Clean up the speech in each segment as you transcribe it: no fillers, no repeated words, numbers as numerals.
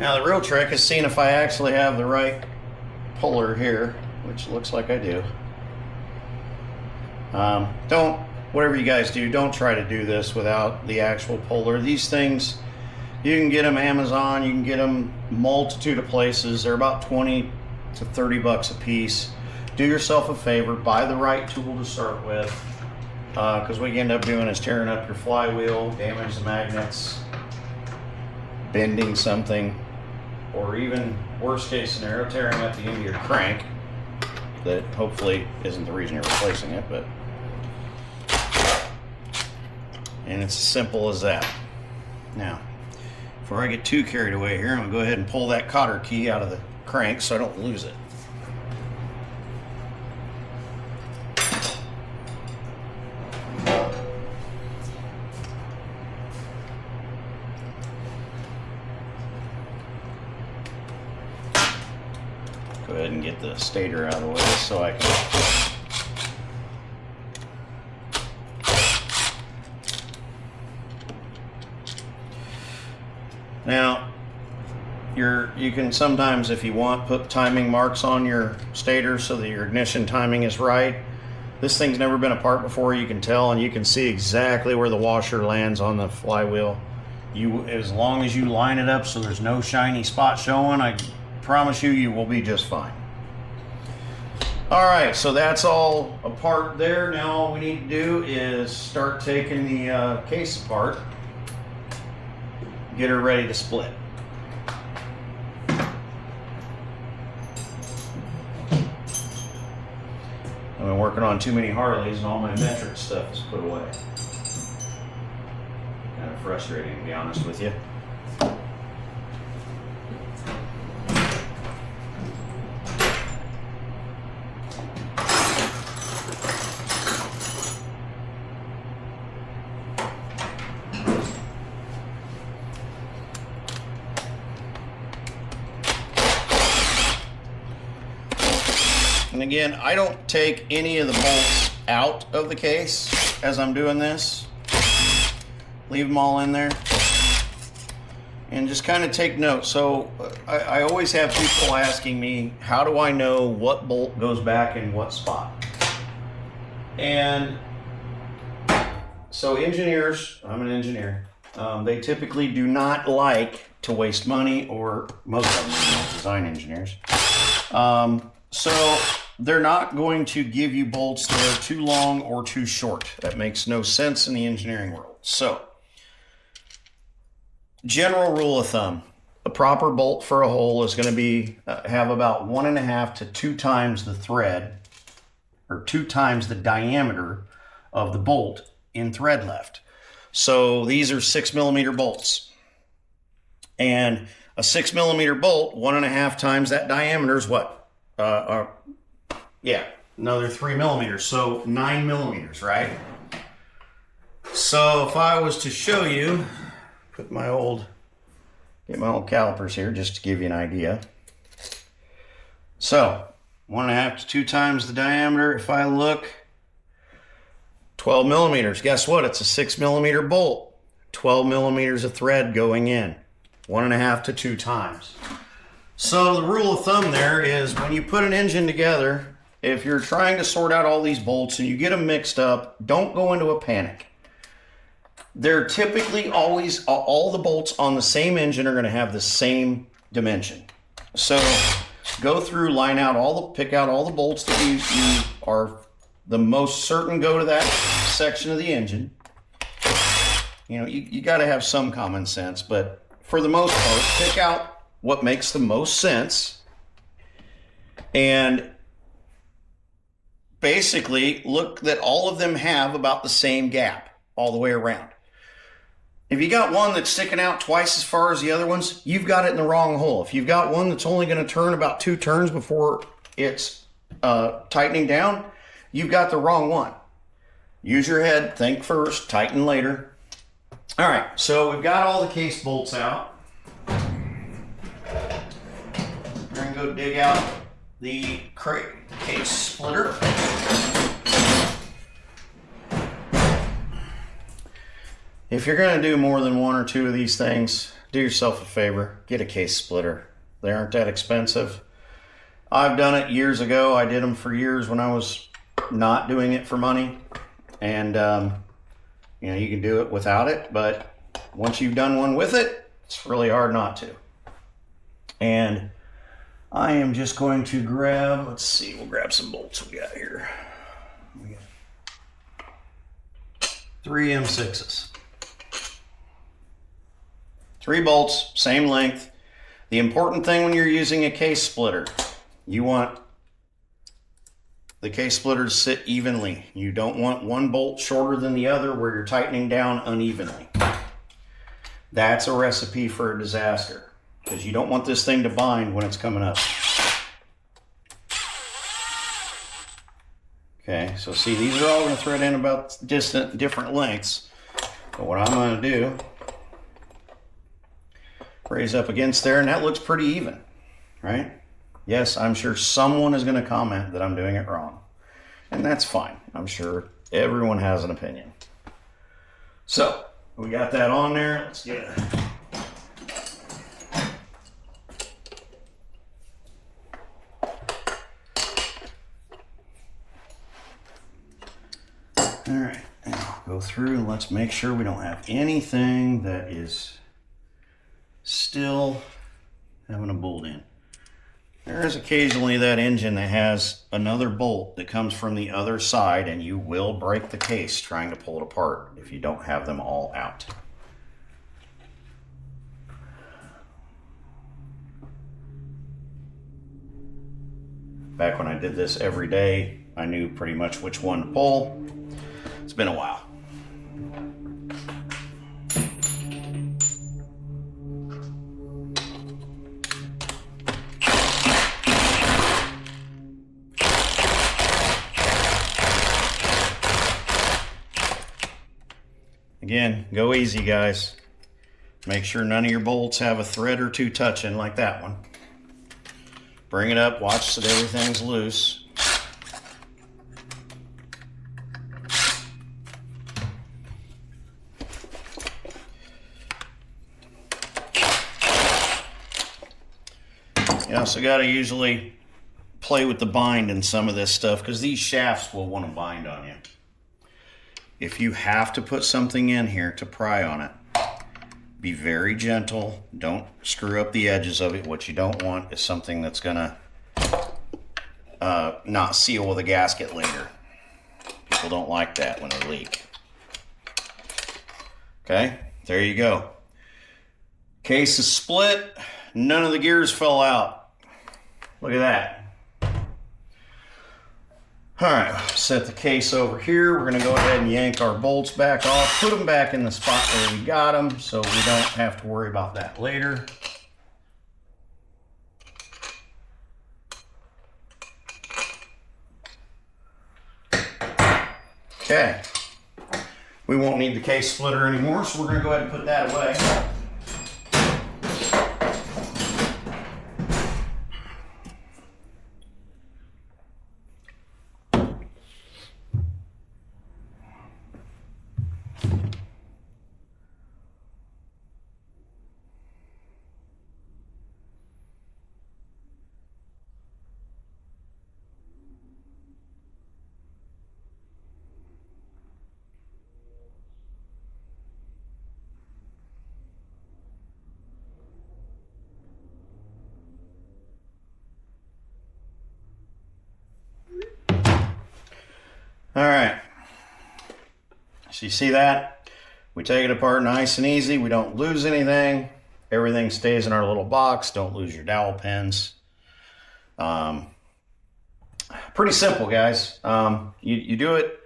Now the real trick is seeing if I actually have the right puller here, which looks like I do. Whatever you guys do, don't try to do this without the actual puller. These things, you can get them Amazon, you can get them multitude of places. They're about 20 to 30 bucks a piece. Do yourself a favor, buy the right tool to start with, because what you end up doing is tearing up your flywheel, damage the magnets, bending something, or even worst case scenario, tearing up the end of your crank. That hopefully isn't the reason you're replacing it, but and it's as simple as that. Now, before I get too carried away here, I'm going to go ahead and pull that cotter key out of the crank so I don't lose it. Go ahead and get the stator out of the way so I can now, you can sometimes, if you want, put timing marks on your stator so that your ignition timing is right. This thing's never been apart before, you can tell, and you can see exactly where the washer lands on the flywheel. As long as you line it up so there's no shiny spot showing, I promise you, you will be just fine. All right, so that's all apart there. Now all we need to do is start taking the case apart. Get her ready to split. I've been working on too many Harleys and all my metric stuff is put away. Kind of frustrating, to be honest with you. And again, I don't take any of the bolts out of the case as I'm doing this. Leave them all in there. And just kind of take note. So I always have people asking me, how do I know what bolt goes back in what spot? And so engineers, I'm an engineer, they typically do not like to waste money, or most of them are design engineers. So they're not going to give you bolts that are too long or too short. That makes no sense in the engineering world. So, general rule of thumb, a proper bolt for a hole is going to be have about 1.5 to 2 times the thread, or 2 times the diameter of the bolt in thread left. So these are 6mm bolts. And a 6mm bolt, 1.5 times that diameter is what? Yeah, another 3mm, so 9mm, right? So if I was to show you, get my old calipers here just to give you an idea. So 1.5 to 2 times the diameter. If I look, 12mm. Guess what? It's a 6mm bolt. 12mm of thread going in. 1.5 to 2 times. So the rule of thumb there is when you put an engine together, if you're trying to sort out all these bolts and you get them mixed up, don't go into a panic. They're typically always, all the bolts on the same engine are going to have the same dimension. So go through, pick out all the bolts that you are the most certain go to that section of the engine. You know, you got to have some common sense, but for the most part, pick out what makes the most sense, and basically look that all of them have about the same gap all the way around. If you got one that's sticking out twice as far as the other ones, you've got it in the wrong hole. If you've got one that's only going to turn about 2 turns before it's tightening down, you've got the wrong one. Use your head, think first, tighten later. All right, so we've got all the case bolts out. We're going to go dig out the case splitter. If you're going to do more than 1 or 2 of these things, do yourself a favor, get a case splitter. They aren't that expensive. I've done it years ago. I did them for years when I was not doing it for money. And, you know, you can do it without it, but once you've done one with it, it's really hard not to. And I am just going to grab, let's see, we'll grab some bolts we got here. We got 3 M6s. 3 bolts, same length. The important thing when you're using a case splitter, you want the case splitter to sit evenly. You don't want one bolt shorter than the other where you're tightening down unevenly. That's a recipe for a disaster, because you don't want this thing to bind when it's coming up. Okay, so see, these are all going to thread in about different lengths. But what I'm going to do, raise up against there, and that looks pretty even, right? Yes, I'm sure someone is going to comment that I'm doing it wrong. And that's fine. I'm sure everyone has an opinion. So, we got that on there. Let's get it. All right, now go through and let's make sure we don't have anything that is still having a bolt in. There is occasionally that engine that has another bolt that comes from the other side, and you will break the case trying to pull it apart if you don't have them all out. Back when I did this every day, I knew pretty much which one to pull. It's been a while. Again, go easy, guys. Make sure none of your bolts have a thread or two touching like that one. Bring it up, watch that everything's loose. You also got to usually play with the bind in some of this stuff, because these shafts will want to bind on you. If you have to put something in here to pry on it, be very gentle. Don't screw up the edges of it. What you don't want is something that's gonna not seal with a gasket later. People don't like that when they leak. Okay, there you go. Case is split. None of the gears fell out. Look at that. All right, set the case over here. We're going to go ahead and yank our bolts back off, put them back in the spot where we got them, so we don't have to worry about that later. Okay, we won't need the case splitter anymore, so we're going to go ahead and put that away. All right, so you see that? We take it apart nice and easy. We don't lose anything. Everything stays in our little box. Don't lose your dowel pins. Pretty simple, guys. You do it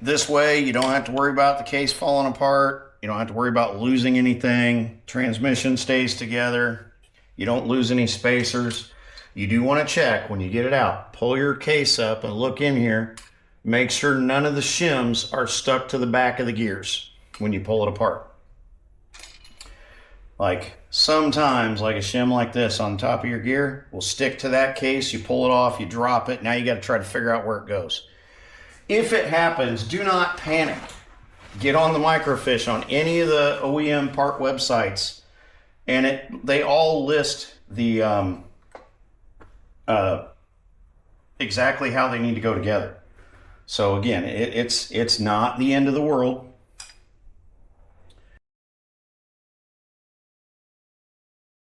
this way. You don't have to worry about the case falling apart. You don't have to worry about losing anything. Transmission stays together. You don't lose any spacers. You do want to check when you get it out. Pull your case up and look in here. Make sure none of the shims are stuck to the back of the gears when you pull it apart. Like sometimes, like a shim like this on top of your gear will stick to that case. You pull it off, you drop it. Now you got to try to figure out where it goes. If it happens, do not panic. get on the microfiche on any of the OEM part websites, and they all list the exactly how they need to go together. So again, it's not the end of the world.